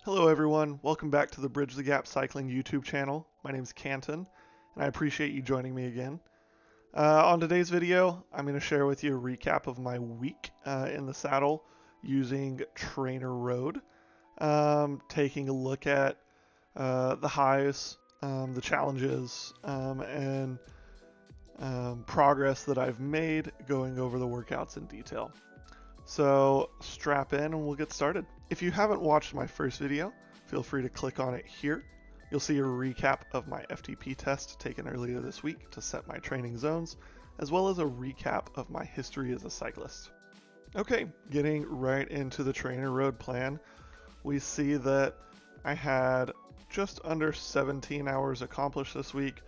Hello everyone, welcome back to the Bridge the Gap Cycling YouTube channel. My name is Canton, and I appreciate you joining me again. On today's video, I'm going to share with you a recap of my week in the saddle using TrainerRoad, taking a look at the highs, the challenges, and progress that I've made going over the workouts in detail. So strap in and we'll get started. If you haven't watched my first video, feel free to click on it here. You'll see a recap of my FTP test taken earlier this week to set my training zones, as well as a recap of my history as a cyclist. Okay, getting right into the TrainerRoad plan, we see that I had just under 17 hours accomplished this week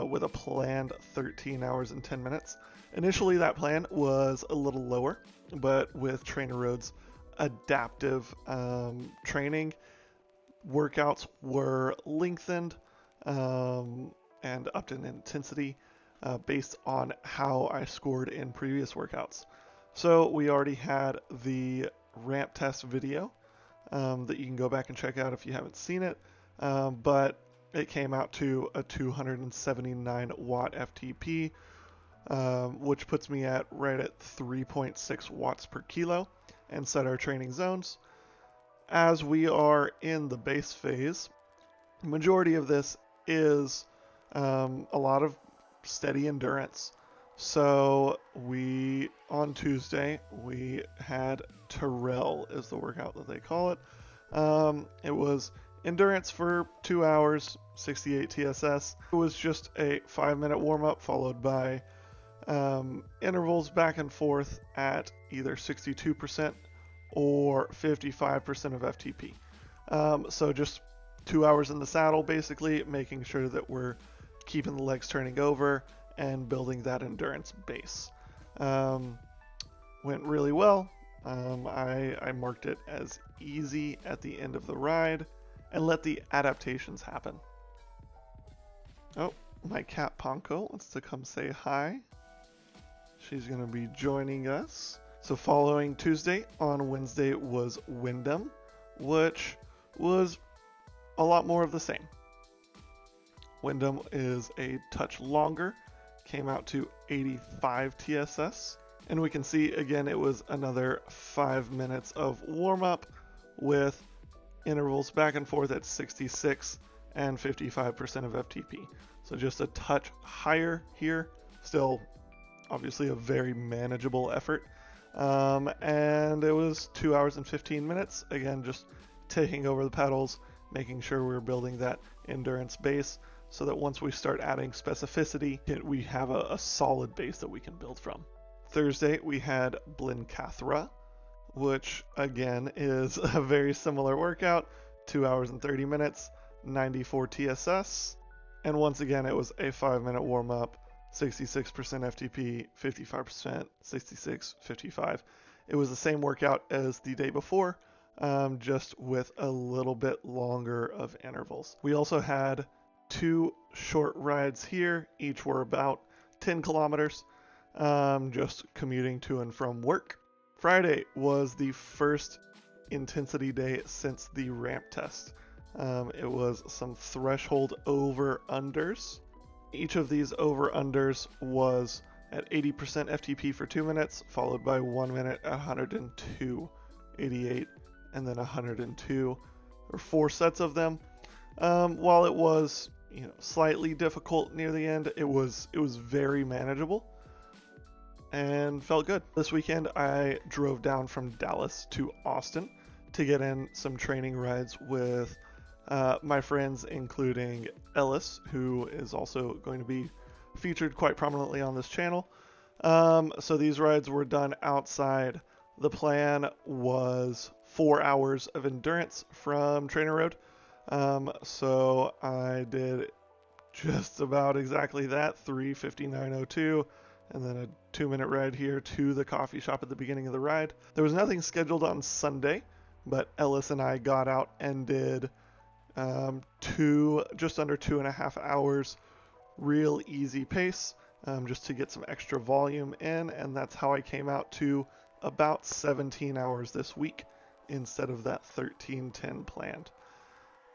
with a planned 13 hours and 10 minutes. Initially, that plan was a little lower, but with TrainerRoad's adaptive training, workouts were lengthened and upped in intensity based on how I scored in previous workouts. So we already had the ramp test video that you can go back and check out if you haven't seen it, but it came out to a 279 watt FTP, which puts me at right at 3.6 watts per kilo, and set our training zones. As we are in the base phase, the majority of this is a lot of steady endurance. So on Tuesday, we had Terrell is the workout that they call it. It was endurance for 2 hours, 68 TSS. It was just a 5-minute warm-up followed by intervals back and forth at either 62% or 55% of FTP. So just 2 hours in the saddle, basically making sure that we're keeping the legs turning over and building that endurance base. Went really well. I marked it as easy at the end of the ride and let the adaptations happen. Oh, my cat Ponko wants to come say hi. She's going to be joining us. So following Tuesday, on Wednesday was Wyndham, which was a lot more of the same. Wyndham is a touch longer, came out to 85 TSS. And we can see again it was another 5 minutes of warm-up with intervals back and forth at 66 and 55% of FTP. So just a touch higher here, still obviously a very manageable effort. And it was 2 hours and 15 minutes. Again, just taking over the pedals, making sure we're building that endurance base so that once we start adding specificity, we have a solid base that we can build from. Thursday, we had Blencathra, which again is a very similar workout, 2 hours and 30 minutes, 94 TSS. And once again, it was a 5-minute warm-up, 66% FTP, 55%, 66, 55. It was the same workout as the day before, just with a little bit longer of intervals. We also had 2 short rides here. Each were about 10 kilometers, just commuting to and from work. Friday was the first intensity day since the ramp test. It was some threshold over-unders. Each of these over-unders was at 80% FTP for 2 minutes, followed by 1 minute at 102, 88, and then 102, or 4 sets of them. While it was, slightly difficult near the end, it was very manageable and felt good. This weekend, I drove down from Dallas to Austin to get in some training rides with my friends, including Ellis, who is also going to be featured quite prominently on this channel. So these rides were done outside. The plan was 4 hours of endurance from TrainerRoad. So I did just about exactly that, 3:59:02, and then a 2-minute ride here to the coffee shop at the beginning of the ride. There was nothing scheduled on Sunday, but Ellis and I got out and did just under 2.5 hours, real easy pace, just to get some extra volume in, and that's how I came out to about 17 hours this week instead of that 13-10 planned.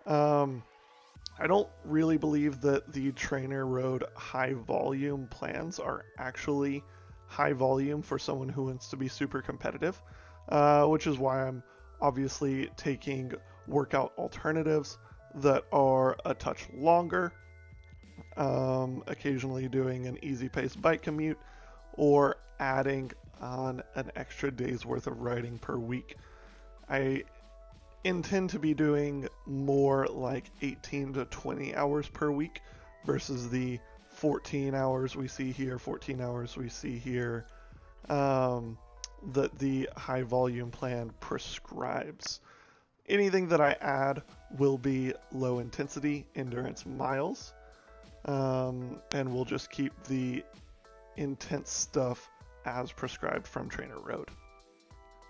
I don't really believe that the TrainerRoad high volume plans are actually high volume for someone who wants to be super competitive, which is why I'm obviously taking workout alternatives that are a touch longer, occasionally doing an easy pace bike commute, or adding on an extra day's worth of riding per week. I intend to be doing more like 18 to 20 hours per week versus the 14 hours we see here, that the high volume plan prescribes. Anything that I add will be low intensity endurance miles, and we'll just keep the intense stuff as prescribed from TrainerRoad.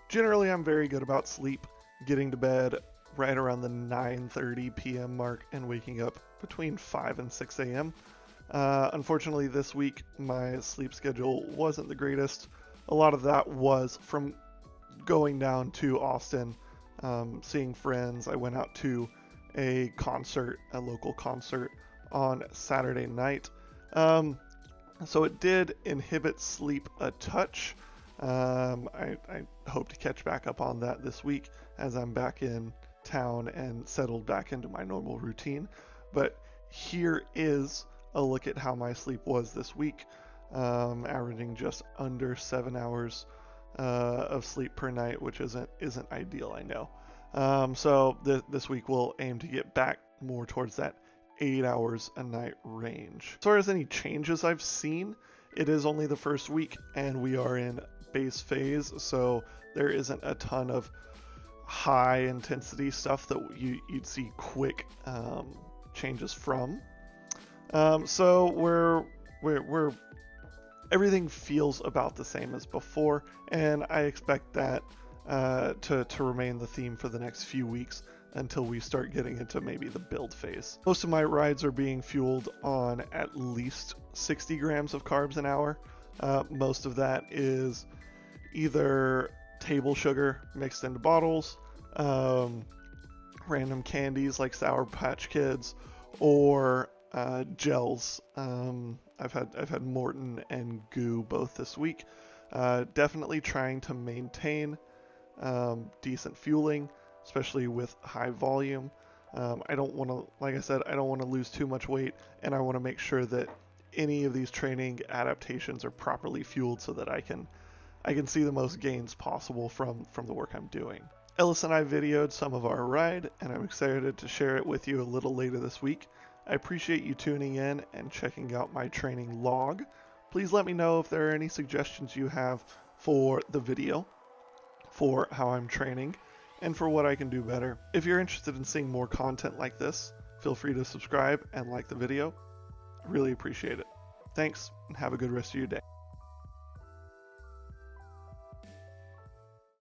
Generally, I'm very good about sleep, getting to bed right around the 9:30 p.m. mark and waking up between 5 and 6 a.m. Unfortunately, this week, my sleep schedule wasn't the greatest. A lot of that was from going down to Austin, seeing friends. I went out to a local concert on Saturday night. So it did inhibit sleep a touch. I hope to catch back up on that this week as I'm back in town and settled back into my normal routine. But here is a look at how my sleep was this week, averaging just under 7 hours of sleep per night, which isn't ideal, I know. So this week we'll aim to get back more towards that 8 hours a night range. As far as any changes I've seen, it is only the first week and we are in base phase, so there isn't a ton of high intensity stuff that you'd see quick changes from. So we're everything feels about the same as before, and I expect that to remain the theme for the next few weeks until we start getting into maybe the build phase. Most of my rides are being fueled on at least 60 grams of carbs an hour. Most of that is either table sugar mixed into bottles, random candies like Sour Patch Kids, or gels. I've had Morton and Goo both this week. Definitely trying to maintain decent fueling, especially with high volume. I don't want to, like I said, I don't want to lose too much weight, and I want to make sure that any of these training adaptations are properly fueled so that I can see the most gains possible from the work I'm doing. Ellis and I videoed some of our ride, and I'm excited to share it with you a little later this week. I appreciate you tuning in and checking out my training log. Please let me know if there are any suggestions you have for the video, for how I'm training, and for what I can do better. If you're interested in seeing more content like this, feel free to subscribe and like the video. I really appreciate it. Thanks, and have a good rest of your day.